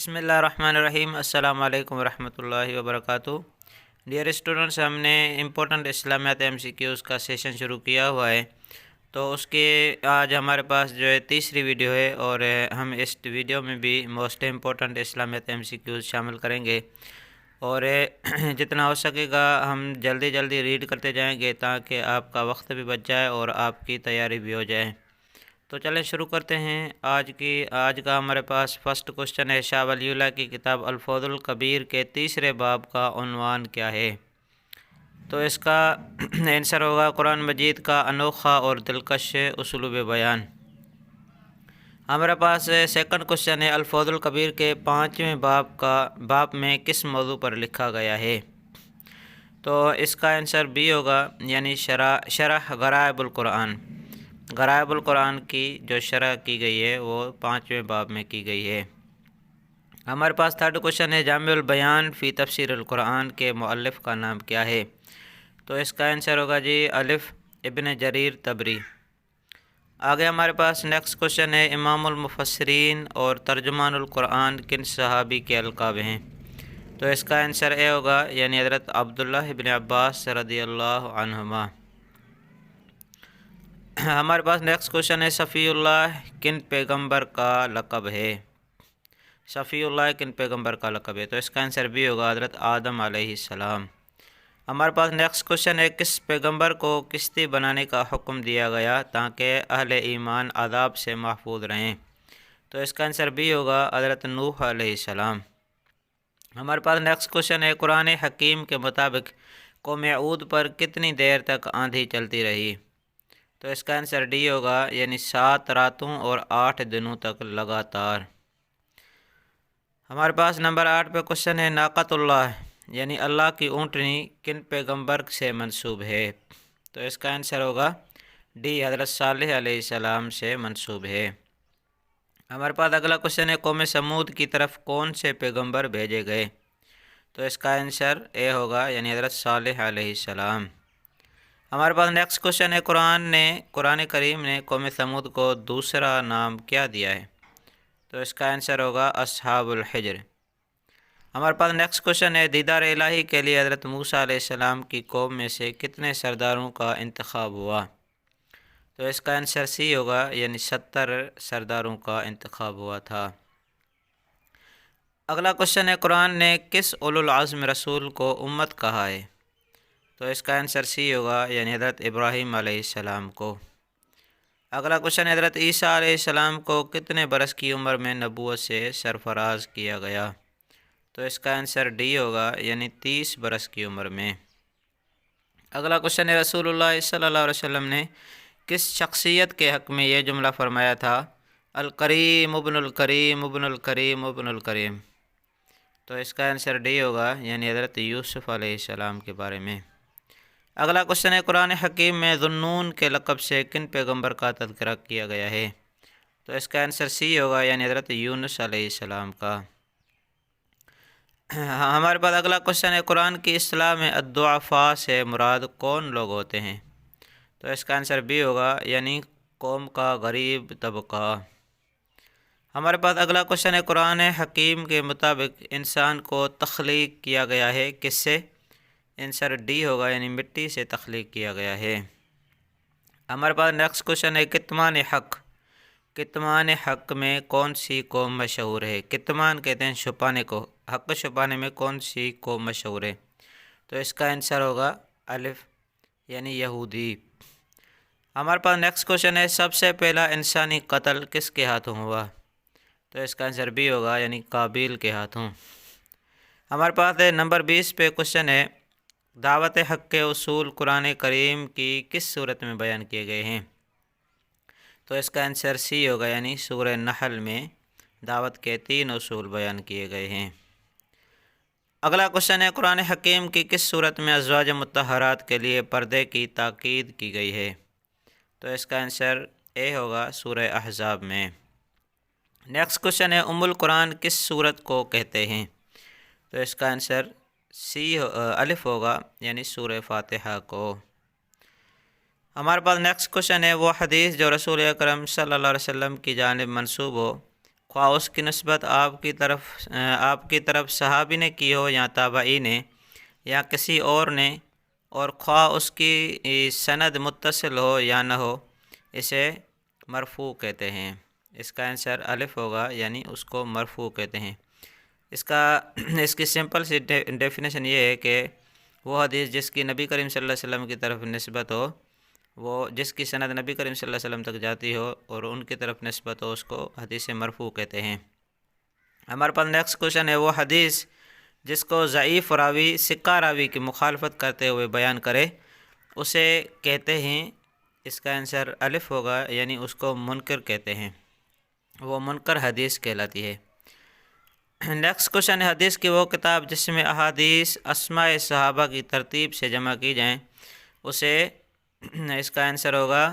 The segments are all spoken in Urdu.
بسم اللہ الرحمن الرحیم۔ السلام علیکم ورحمۃ اللہ وبرکاتہ۔ ڈیئر اسٹوڈنٹس، ہم نے امپورٹنٹ اسلامیات ایم سی کیوز کا سیشن شروع کیا ہوا ہے، تو اس کے آج ہمارے پاس جو ہے تیسری ویڈیو ہے، اور ہم اس ویڈیو میں بھی موسٹ امپورٹنٹ اسلامیات ایم سی کیوز شامل کریں گے، اور جتنا ہو سکے گا ہم جلدی جلدی ریڈ کرتے جائیں گے تاکہ آپ کا وقت بھی بچ جائے اور آپ کی تیاری بھی ہو جائے۔ تو چلیں شروع کرتے ہیں۔ آج کا ہمارے پاس فرسٹ کوشچن ہے، شاہ ولی اللہ کی کتاب الفوز الکبیر کے تیسرے باب کا عنوان کیا ہے؟ تو اس کا آنسر ہوگا قرآن مجید کا انوکھا اور دلکش اسلوب بیان۔ ہمارے پاس سیکنڈ کوشچن ہے، الفوز الکبیر کے 5ویں باب میں کس موضوع پر لکھا گیا ہے؟ تو اس کا آنسر بی ہوگا، یعنی شرح غرائب القرآن۔ غرائب القرآن کی جو شرح کی گئی ہے وہ 5ویں باب میں کی گئی ہے۔ ہمارے پاس تھرڈ کوشچن ہے، جامع البیان فی تفسیر القرآن کے مؤلف کا نام کیا ہے؟ تو اس کا آنسر ہوگا جی الف ابن جریر طبری۔ آگے ہمارے پاس نیکسٹ کوشچن ہے، امام المفسرین اور ترجمان القرآن کن صحابی کے القاب ہیں؟ تو اس کا آنسر اے ہوگا، یعنی حضرت عبداللہ ابن عباس رضی اللہ عنہما۔ ہمارے پاس نیکسٹ کوشچن ہے، صفی اللہ کن پیغمبر کا لقب ہے؟ صفی اللہ کن پیغمبر کا لقب ہے؟ تو اس کا آنسر بھی ہوگا حضرت آدم علیہ السلام۔ ہمارے پاس نیکسٹ کوشچن ہے، کس پیغمبر کو کشتی بنانے کا حکم دیا گیا تاکہ اہل ایمان عذاب سے محفوظ رہیں؟ تو اس کا آنسر بھی ہوگا حضرت نوح علیہ السلام۔ ہمارے پاس نیکسٹ کوشچن ہے، قرآن حکیم کے مطابق قوم عود پر کتنی دیر تک آندھی چلتی رہی؟ تو اس کا آنسر ڈی ہوگا، یعنی 7 راتوں اور 8 دنوں تک لگاتار۔ ہمارے پاس نمبر 8 پہ کوشچن ہے، ناقۃ اللہ یعنی اللہ کی اونٹنی کن پیغمبر سے منسوب ہے؟ تو اس کا آنسر ہوگا ڈی، حضرت صالح علیہ السلام سے منسوب ہے۔ ہمارے پاس اگلا کوشچن ہے، قوم سمود کی طرف کون سے پیغمبر بھیجے گئے؟ تو اس کا آنسر اے ہوگا، یعنی حضرت صالح علیہ السلام۔ ہمارے پاس نیکسٹ کوشچن ہے، قرآن کریم نے قوم سمود کو دوسرا نام کیا دیا ہے؟ تو اس کا آنسر ہوگا اصحاب الحجر۔ ہمارے پاس نیکسٹ کوشچن ہے، دیدار الہی کے لیے حضرت موسیٰ علیہ السلام کی قوم میں سے کتنے سرداروں کا انتخاب ہوا؟ تو اس کا آنسر سی ہوگا، یعنی 70 سرداروں کا انتخاب ہوا تھا۔ اگلا کوشچن ہے، قرآن نے کس اولو العزم رسول کو امت کہا ہے؟ تو اس کا آنسر سی ہوگا، یعنی حضرت ابراہیم علیہ السلام کو۔ اگلا کوشچن ہے، حضرت عیسیٰ علیہ السلام کو کتنے برس کی عمر میں نبوت سے سرفراز کیا گیا؟ تو اس کا آنسر ڈی ہوگا، یعنی 30 برس کی عمر میں۔ اگلا کوشچن ہے، رسول اللہ صلی اللہ علیہ وسلم نے کس شخصیت کے حق میں یہ جملہ فرمایا تھا، الکریم ابن الکریم ابن الکریم ابن الکریم؟ تو اس کا آنسر ڈی ہوگا، یعنی حضرت یوسف علیہ السلام کے بارے میں۔ اگلا کوشچن ہے، قرآن حکیم میں ذو النون کے لقب سے کن پیغمبر کا تذکرہ کیا گیا ہے؟ تو اس کا آنسر سی ہوگا، یعنی حضرت یونس علیہ السلام کا۔ ہمارے پاس اگلا کوشچن ہے، قرآن کی اصطلاح میں الضعفاء سے مراد کون لوگ ہوتے ہیں؟ تو اس کا آنسر بھی ہوگا، یعنی قوم کا غریب طبقہ۔ ہمارے پاس اگلا کوشچن ہے، قرآن حکیم کے مطابق انسان کو تخلیق کیا گیا ہے کس سے؟ آنسر ڈی ہوگا، یعنی مٹی سے تخلیق کیا گیا ہے۔ ہمارے پاس نیکسٹ کوشچن ہے، کتمان حق میں کون سی قوم مشہور ہے؟ کتمان کہتے ہیں چھپانے کو، حق چھپانے میں کون سی قوم مشہور ہے؟ تو اس کا آنسر ہوگا الف، یعنی یہودی۔ ہمارے پاس نیکسٹ کوشچن ہے، سب سے پہلا انسانی قتل کس کے ہاتھوں ہوا؟ تو اس کا آنسر بھی ہوگا، یعنی قابیل کے ہاتھوں۔ ہمارے پاس نمبر 20 پہ کوشچن ہے، دعوت حق کے اصول قرآن کریم کی کس صورت میں بیان کیے گئے ہیں؟ تو اس کا آنسر سی ہوگا، یعنی سورہ نحل میں دعوت کے 3 اصول بیان کیے گئے ہیں۔ اگلا کوشچن ہے، قرآن حکیم کی کس صورت میں ازواج مطہرات کے لیے پردے کی تاکید کی گئی ہے؟ تو اس کا آنسر اے ہوگا، سورہ احزاب میں۔ نیکسٹ کوشچن ہے، ام القرآن کس صورت کو کہتے ہیں؟ تو اس کا آنسر الف ہوگا، یعنی سورہ فاتحہ کو۔ ہمارے پاس نیکسٹ کوشچن ہے، وہ حدیث جو رسول اکرم صلی اللہ علیہ وسلم کی جانب منسوب ہو خواہ اس کی نسبت آپ کی طرف صحابی نے کی ہو یا تابعی نے یا کسی اور نے، اور خواہ اس کی سند متصل ہو یا نہ ہو، اسے مرفوع کہتے ہیں۔ اس کا آنسر الف ہوگا، یعنی اس کو مرفوع کہتے ہیں۔ اس کی سمپل سی ڈیفینیشن یہ ہے کہ وہ حدیث جس کی نبی کریم صلی اللہ علیہ وسلم کی طرف نسبت ہو، وہ جس کی سند نبی کریم صلی اللہ علیہ وسلم تک جاتی ہو اور ان کی طرف نسبت ہو، اس کو حدیث مرفوع کہتے ہیں۔ ہمارے پاس نیکسٹ کوشچن ہے، وہ حدیث جس کو ضعیف راوی سکہ راوی کی مخالفت کرتے ہوئے بیان کرے اسے کہتے ہیں۔ اس کا آنسر الف ہوگا، یعنی اس کو منکر کہتے ہیں، وہ منکر حدیث کہلاتی ہے۔ نیکسٹ کوشچن ہے، حدیث کی وہ کتاب جس میں احادیث اسماء صحابہ کی ترتیب سے جمع کی جائیں اسے، اس کا آنسر ہوگا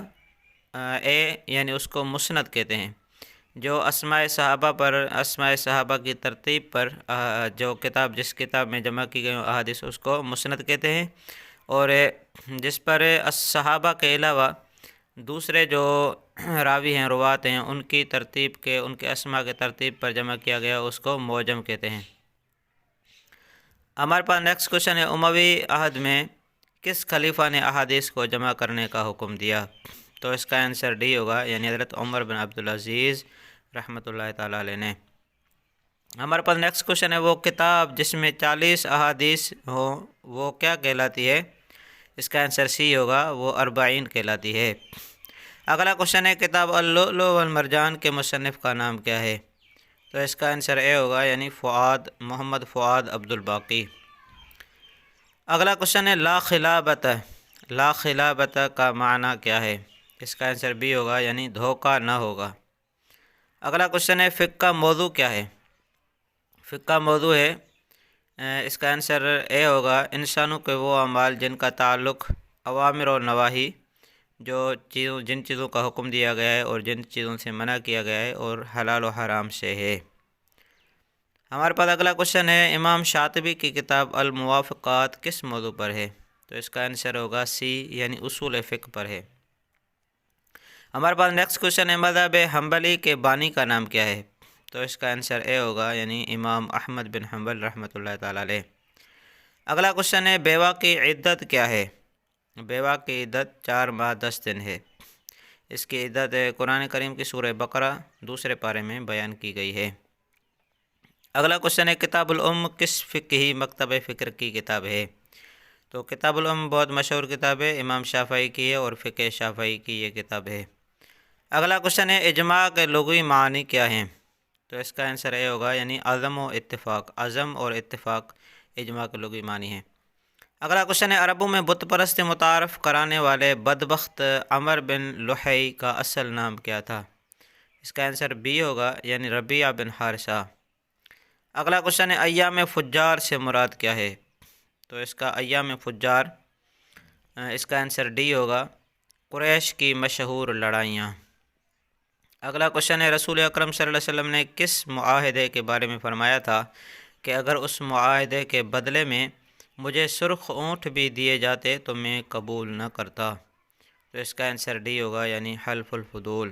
اے، یعنی اس کو مسند کہتے ہیں۔ جو اسماء صحابہ کی ترتیب پر جو کتاب جس کتاب میں جمع کی گئی احادیث اس کو مسند کہتے ہیں، اور جس پر صحابہ کے علاوہ دوسرے جو راوی ہیں، روات ہیں، ان کی ترتیب کے، ان کے اسماء کے ترتیب پر جمع کیا گیا اس کو معجم کہتے ہیں۔ ہمارے پاس نیکسٹ کوشچن ہے، اموی عہد میں کس خلیفہ نے احادیث کو جمع کرنے کا حکم دیا؟ تو اس کا آنسر ڈی ہوگا، یعنی حضرت عمر بن عبدالعزیز رحمۃ اللہ تعالیٰ علیہ نے۔ ہمارے پاس نیکسٹ کوشچن ہے، وہ کتاب جس میں 40 احادیث ہوں وہ کیا کہلاتی ہے؟ اس کا آنسر سی ہوگا، وہ 40 کہلاتی ہے۔ اگلا کوشچن ہے، کتاب اللؤلؤ والمرجان کے مصنف کا نام کیا ہے؟ تو اس کا آنسر اے ہوگا، یعنی محمد فؤاد عبد الباقی۔ اگلا کوشچن ہے، لا خلابت کا معنی کیا ہے؟ اس کا آنسر بی ہوگا، یعنی دھوکہ نہ ہوگا۔ اگلا کوشچن ہے، فقہ کا موضوع کیا ہے؟ فقہ کا موضوع ہے، اس کا آنسر اے ہوگا، انسانوں کے وہ اعمال جن کا تعلق اوامر اور نواہی، جن چیزوں کا حکم دیا گیا ہے اور جن چیزوں سے منع کیا گیا ہے، اور حلال و حرام سے ہے۔ ہمارے پاس اگلا کوشچن ہے، امام شاطبی کی کتاب الموافقات کس موضوع پر ہے؟ تو اس کا آنسر ہوگا سی، یعنی اصول فقہ پر ہے۔ ہمارے پاس نیکسٹ کوشچن ہے، مذہب حنبلی کے بانی کا نام کیا ہے؟ تو اس کا آنسر اے ہوگا، یعنی امام احمد بن حنبل رحمۃ اللہ تعالیٰ علیہ۔ اگلا کوشچن ہے، بیوہ کی عدت کیا ہے؟ بیوہ کی عدت 4 ماہ 10 دن ہے۔ اس کی عدت قرآن کریم کی سورہ بقرہ 2 پارے میں بیان کی گئی ہے۔ اگلا کوشچن ہے، کتاب الام کس فقہی مکتب فکر کی کتاب ہے؟ تو کتاب الام بہت مشہور کتاب ہے، امام شافعی کی ہے اور فقہ شافعی کی یہ کتاب ہے۔ اگلا کوشچن ہے، اجماع کے لغوی معنی کیا ہیں؟ تو اس کا آنسر اے ہوگا، یعنی عزم و اتفاق، عزم اور اتفاق اجماع کے لغوی معنی ہیں۔ اگلا کوشچن ہے، عربوں میں بت پرستی متعارف کرانے والے بدبخت عمر بن لحی کا اصل نام کیا تھا؟ اس کا آنسر بی ہوگا، یعنی ربیعہ بن حارثہ۔ اگلا کوشچن ہے، ایام فجار سے مراد کیا ہے؟ تو اس کا ایام فجار، اس کا آنسر ڈی ہوگا، قریش کی مشہور لڑائیاں۔ اگلا کوشچن ہے، رسول اکرم صلی اللہ علیہ وسلم نے کس معاہدے کے بارے میں فرمایا تھا کہ اگر اس معاہدے کے بدلے میں مجھے سرخ اونٹ بھی دیے جاتے تو میں قبول نہ کرتا؟ تو اس کا آنسر ڈی ہوگا، یعنی حلف الفضول۔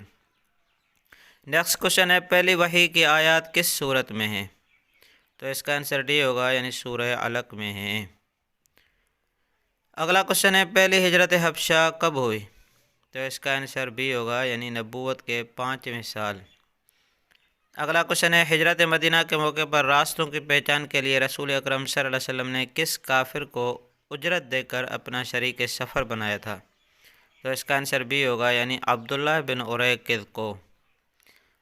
نیکسٹ کوشچن ہے، پہلی وحی کی آیات کس صورت میں ہیں؟ تو اس کا آنسر ڈی ہوگا، یعنی سورہ علق میں ہیں۔ اگلا کوشچن ہے، پہلی ہجرت حبشہ کب ہوئی؟ تو اس کا آنسر بی ہوگا، یعنی نبوت کے 5ویں سال۔ اگلا کوشچن ہے، ہجرت مدینہ کے موقع پر راستوں کی پہچان کے لیے رسول اکرم صلی اللہ علیہ وسلم نے کس کافر کو اجرت دے کر اپنا شریک سفر بنایا تھا؟ تو اس کا آنسر بی ہوگا، یعنی عبداللہ بن اریقظ کو۔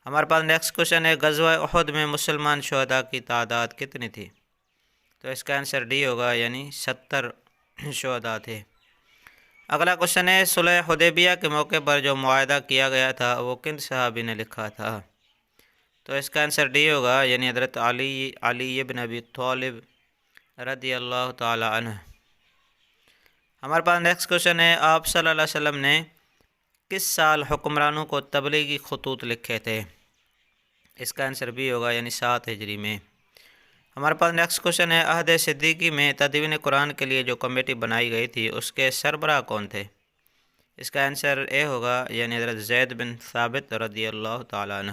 ہمارے پاس نیکسٹ کوشچن ہے، غزوہ احد میں مسلمان شہداء کی تعداد کتنی تھی؟ تو اس کا آنسر ڈی ہوگا، یعنی 70 شہداء تھے۔ اگلا کوشچن ہے، صلح حدیبیہ کے موقع پر جو معاہدہ کیا گیا تھا وہ کن صحابی نے لکھا تھا؟ تو اس کا آنسر ڈی ہوگا، یعنی حضرت علی بن ابی طالب رضی اللہ تعالی عنہ۔ ہمارے پاس نیکسٹ کوشچن ہے، آپ صلی اللہ علیہ وسلم نے کس سال حکمرانوں کو تبلیغی خطوط لکھے تھے؟ اس کا آنسر بھی ہوگا، یعنی 7 ہجری میں۔ ہمارے پاس نیکسٹ کوشچن ہے، عہد صدیقی میں تدوین قرآن کے لیے جو کمیٹی بنائی گئی تھی اس کے سربراہ کون تھے؟ اس کا آنسر اے ہوگا، یعنی حضرت زید بن ثابت رضی اللہ تعالیٰ عنہ۔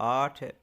8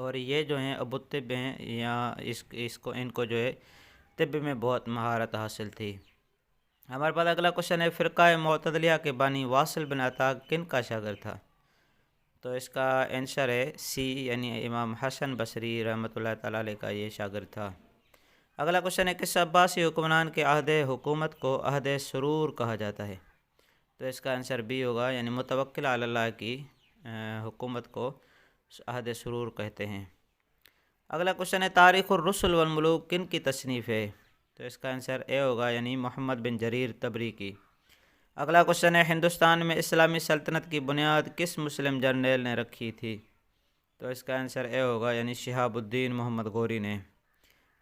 اور یہ جو ہیں ابو طب ہیں، یا ان کو جو ہے طب میں بہت مہارت حاصل تھی۔ ہمارے پاس اگلا کوشچن ہے، فرقہ معتدلیہ کے بانی واصل بن عطا کن کا شاگرد تھا؟ تو اس کا آنسر ہے سی، یعنی امام حسن بصری رحمۃ اللہ تعالیٰ علیہ کا یہ شاگرد تھا۔ اگلا کوشچن ہے، کس عباسی حکمران کے عہد حکومت کو عہد سرور کہا جاتا ہے؟ تو اس کا آنسر بی ہوگا، یعنی متوکل علی اللہ کی حکومت کو عہد سرور کہتے ہیں۔ اگلا کوشچن ہے، تاریخ الرسل والملوک کن کی تصنیف ہے؟ تو اس کا آنسر اے ہوگا، یعنی محمد بن جریر طبری کی۔ اگلا کوشچن ہے، ہندوستان میں اسلامی سلطنت کی بنیاد کس مسلم جرنیل نے رکھی تھی؟ تو اس کا آنسر اے ہوگا، یعنی شہاب الدین محمد غوری نے۔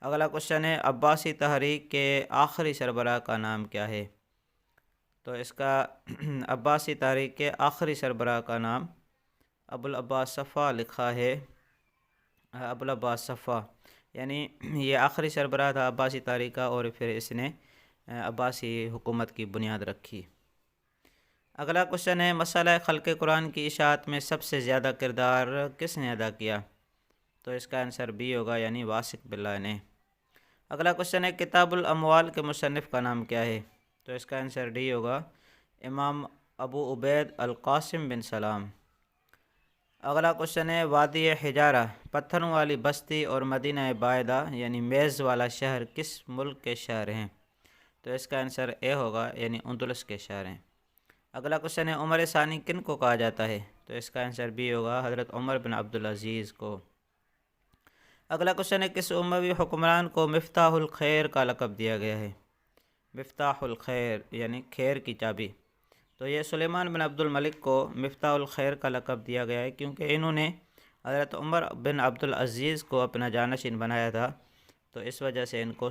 اگلا کوشچن ہے، عباسی تحریک کے آخری سربراہ کا نام کیا ہے؟ تو اس کا عباسی تحریک کے آخری سربراہ کا نام ابوالعباس صفا لکھا ہے، ابوالعباس صفا، یعنی یہ آخری سربراہ تھا عباسی تحریک کا، اور پھر اس نے عباسی حکومت کی بنیاد رکھی۔ اگلا کوشچن ہے، مسئلہ خلق قرآن کی اشاعت میں سب سے زیادہ کردار کس نے ادا کیا؟ تو اس کا آنسر بی ہوگا، یعنی واسق باللہ نے۔ اگلا کوشچن ہے، کتاب الاموال کے مصنف کا نام کیا ہے؟ تو اس کا آنسر ڈی ہوگا، امام ابو عبید القاسم بن سلام۔ اگلا کوشچن ہے، وادی حجارہ، پتھروں والی بستی اور مدینہ باعدہ یعنی میز والا شہر کس ملک کے شہر ہیں؟ تو اس کا آنسر اے ہوگا، یعنی اندلس کے شہر ہیں۔ اگلا کوشچن ہے، عمر ثانی کن کو کہا جاتا ہے؟ تو اس کا آنسر بی ہوگا، حضرت عمر بن عبدالعزیز کو۔ اگلا کوشچن ہے، کس اموی حکمران کو مفتاح الخیر کا لقب دیا گیا ہے؟ مفتاح الخیر یعنی خیر کی چابی۔ تو یہ سلیمان بن عبد الملک کو مفتاح الخیر کا لقب دیا گیا ہے، کیونکہ انہوں نے حضرت عمر بن عبدالعزیز کو اپنا جانشین بنایا تھا، تو اس وجہ سے ان کو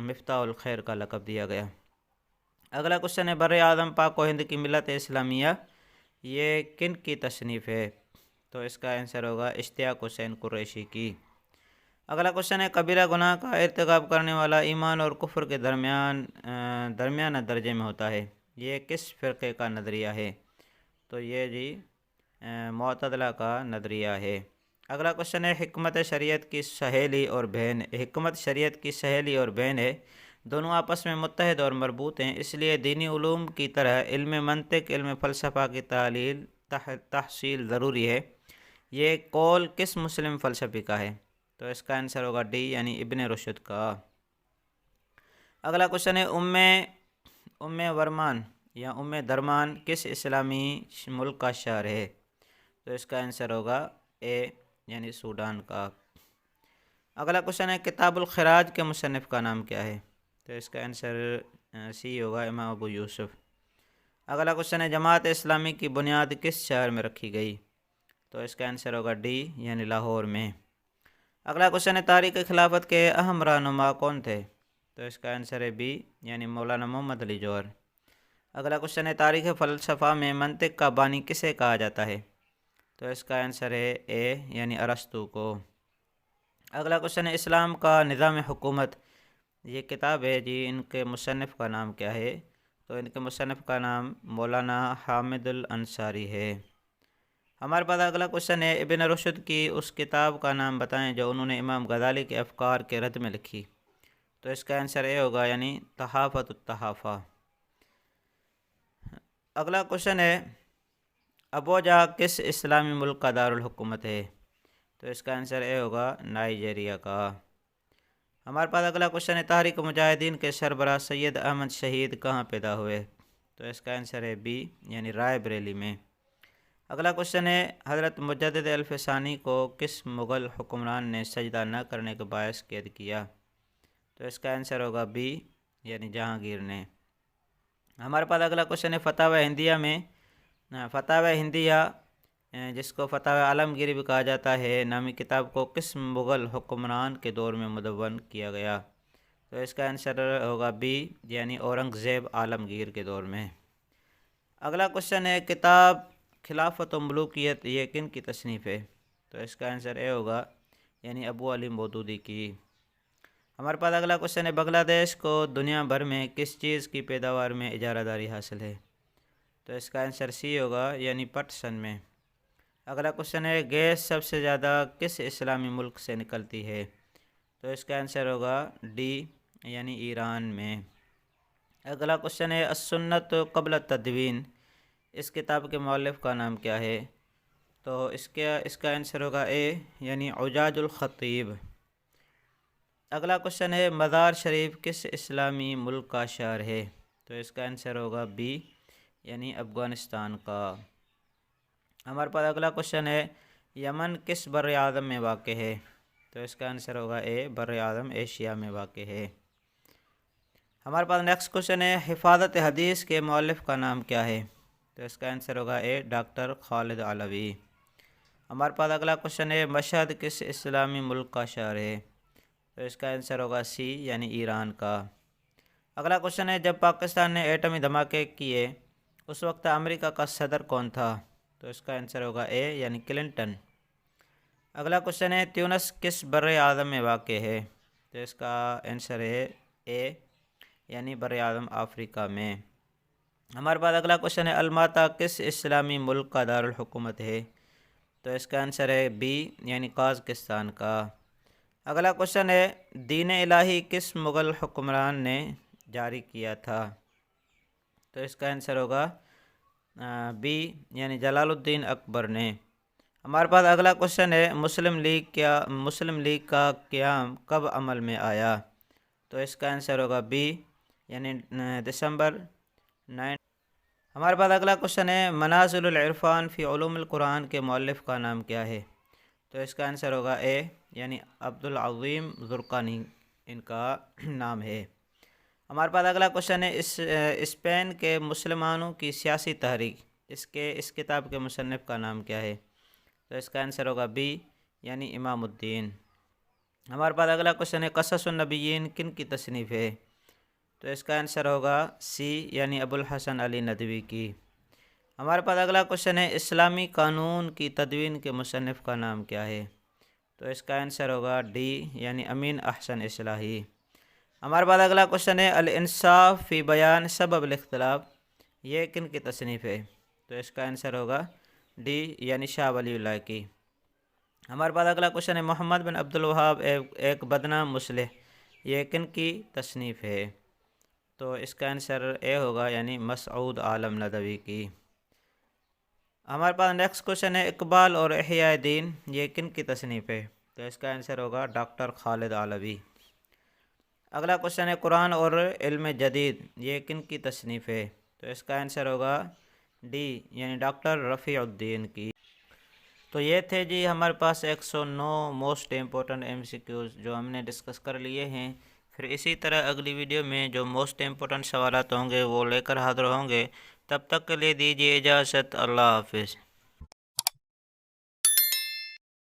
مفتاح الخیر کا لقب دیا گیا۔ اگلا کوشچن ہے، بر اعظم پاک و ہند کی ملت اسلامیہ یہ کن کی تصنیف ہے؟ تو اس کا آنسر ہوگا، اشتیاق حسین قریشی کی۔ اگلا کوشچن ہے، کبیرہ گناہ کا ارتکاب کرنے والا ایمان اور کفر کے درمیانہ درجے میں ہوتا ہے، یہ کس فرقے کا نظریہ ہے؟ تو یہ جی معتدلہ کا نظریہ ہے۔ اگلا کوشچن ہے، حکمت شریعت کی سہیلی اور بہن، حکمت شریعت کی سہیلی اور بہن ہے، دونوں آپس میں متحد اور مربوط ہیں، اس لیے دینی علوم کی طرح علم منطق، علم فلسفہ کی تحصیل ضروری ہے، یہ قول کس مسلم فلسفی کا ہے؟ تو اس کا آنسر ہوگا ڈی، یعنی ابن رشد کا۔ اگلا کوشچن ہے، ام ورمان یا ام درمان کس اسلامی ملک کا شہر ہے؟ تو اس کا آنسر ہوگا اے، یعنی سوڈان کا۔ اگلا کوشچن ہے، کتاب الخراج کے مصنف کا نام کیا ہے؟ تو اس کا آنسر سی ہوگا، امام ابو یوسف۔ اگلا کوشچن ہے، جماعت اسلامی کی بنیاد کس شہر میں رکھی گئی؟ تو اس کا آنسر ہوگا ڈی، یعنی لاہور میں۔ اگلا کوشچن ہے، تاریخ خلافت کے اہم رہنما کون تھے؟ تو اس کا آنسر ہے بی، یعنی مولانا محمد علی جوہر۔ اگلا کوشچن ہے، تاریخ فلسفہ میں منطق کا بانی کسے کہا جاتا ہے؟ تو اس کا آنسر ہے اے، یعنی ارسطو کو۔ اگلا کوشچن ہے، اسلام کا نظام حکومت یہ کتاب ہے جی، ان کے مصنف کا نام کیا ہے؟ تو ان کے مصنف کا نام مولانا حامد الانصاری ہے۔ ہمارے پاس اگلا کوشچن ہے، ابن رشد کی اس کتاب کا نام بتائیں جو انہوں نے امام غزالی کے افکار کے رد میں لکھی۔ تو اس کا آنسر اے ہوگا، یعنی تحافت التحافہ۔ اگلا کوشچن ہے، ابوجا کس اسلامی ملک کا دارالحکومت ہے؟ تو اس کا آنسر اے ہوگا، نائجیریا کا۔ ہمارے پاس اگلا کوشچن ہے، تحریک مجاہدین کے سربراہ سید احمد شہید کہاں پیدا ہوئے؟ تو اس کا آنسر ہے بی، یعنی رائے بریلی میں۔ اگلا کوشچن ہے، حضرت مجدد الفسانی کو کس مغل حکمران نے سجدہ نہ کرنے کے باعث قید کیا؟ تو اس کا آنسر ہوگا بی، یعنی جہانگیر نے۔ ہمارے پاس اگلا کوشچن ہے، فتاوی ہندیہ جس کو فتاوی عالمگیری بھی کہا جاتا ہے نامی کتاب کو کس مغل حکمران کے دور میں مدون کیا گیا؟ تو اس کا آنسر ہوگا بی، یعنی اورنگزیب عالمگیر کے دور میں۔ اگلا کوشچن ہے، کتاب خلافت و ملوکیت یہ کن کی تصنیف ہے؟ تو اس کا آنسر اے ہوگا، یعنی ابو علی مودودی کی۔ ہمارے پاس اگلا کوشچن ہے، بنگلہ دیش کو دنیا بھر میں کس چیز کی پیداوار میں اجارہ داری حاصل ہے؟ تو اس کا آنسر سی ہوگا، یعنی پٹ سن میں۔ اگلا کوشچن ہے گیس سب سے زیادہ کس اسلامی ملک سے نکلتی ہے؟ تو اس کا آنسر ہوگا ڈی یعنی ایران میں۔ اگلا کوشچن ہے السنت قبل التدوین، اس کتاب کے مؤلف کا نام کیا ہے؟ تو اس کا آنسر ہوگا اے یعنی اعجاج الخطیب۔ اگلا کوشچن ہے مزار شریف کس اسلامی ملک کا شہر ہے؟ تو اس کا آنسر ہوگا بی یعنی افغانستان کا۔ ہمارے پاس اگلا کوشچن ہے یمن کس بر اعظم میں واقع ہے؟ تو اس کا آنسر ہوگا اے بر اعظم ایشیا میں واقع ہے۔ ہمارے پاس نیکسٹ کوشچن ہے حفاظت حدیث کے مؤلف کا نام کیا ہے؟ تو اس کا آنسر ہوگا اے ڈاکٹر خالد علوی۔ ہمارے پاس اگلا کوشچن ہے مشہد کس اسلامی ملک کا شہر ہے؟ تو اس کا آنسر ہوگا سی یعنی ایران کا۔ اگلا کوشچن ہے جب پاکستان نے ایٹمی دھماکے کیے اس وقت امریکہ کا صدر کون تھا؟ تو اس کا آنسر ہوگا اے یعنی کلنٹن۔ اگلا کوشچن ہے تیونس کس بر اعظم میں واقع ہے؟ تو اس کا آنسر ہے اے یعنی بر اعظم افریقہ میں۔ ہمارے پاس اگلا کوشچن ہے الماتا کس اسلامی ملک کا دارالحکومت ہے؟ تو اس کا آنسر ہے بی یعنی قازقستان کا۔ اگلا کوشچن ہے دین الہی کس مغل حکمران نے جاری کیا تھا؟ تو اس کا آنسر ہوگا بی یعنی جلال الدین اکبر نے۔ ہمارے پاس اگلا کوشچن ہے مسلم لیگ کا قیام کب عمل میں آیا؟ تو اس کا آنسر ہوگا بی یعنی دسمبر 9۔ ہمارے پاس اگلا کوشچن ہے منازل العرفان فی علوم القرآن کے مؤلف کا نام کیا ہے؟ تو اس کا آنسر ہوگا اے یعنی عبدالعظیم زرقانی ان کا نام ہے۔ ہمارے پاس اگلا کوشچن ہے اسپین کے مسلمانوں کی سیاسی تحریک اس کتاب کے مصنف کا نام کیا ہے؟ تو اس کا آنسر ہوگا بی یعنی امام الدین۔ ہمارے پاس اگلا کوشچن ہے قصص النبیین کن کی تصنیف ہے؟ تو اس کا آنسر ہوگا سی یعنی ابو الحسن علی ندوی کی۔ ہمارے پاس اگلا کوشچن ہے اسلامی قانون کی تدوین کے مصنف کا نام کیا ہے؟ تو اس کا آنسر ہوگا ڈی یعنی امین احسن اصلاحی۔ ہمارے پاس اگلا کوشچن ہے الانصاف فی بیان سبب الاختلاف، یہ کن کی تصنیف ہے؟ تو اس کا آنسر ہوگا ڈی یعنی شاہ ولی اللہ کی۔ ہمارے پاس اگلا کوشچن ہے محمد بن عبد الوہاب ایک بدنام مصلح، یہ کن کی تصنیف ہے؟ تو اس کا آنسر اے ہوگا یعنی مسعود عالم ندوی کی۔ ہمارے پاس نیکسٹ کوشچن ہے اقبال اور احیاء دین یہ کن کی تصنیف ہے؟ تو اس کا آنسر ہوگا ڈاکٹر خالد علوی۔ اگلا کوشچن ہے قرآن اور علم جدید یہ کن کی تصنیف ہے؟ تو اس کا آنسر ہوگا ڈی یعنی ڈاکٹر رفیع الدین کی۔ تو یہ تھے جی ہمارے پاس 109 موسٹ امپورٹنٹ MCQs جو ہم نے ڈسکس کر لیے ہیں۔ پھر اسی طرح اگلی ویڈیو میں جو موسٹ امپورٹنٹ سوالات ہوں گے وہ لے کر حاضر ہوں گے۔ تب تک کے لیے دیجیے اجازت، اللہ حافظ۔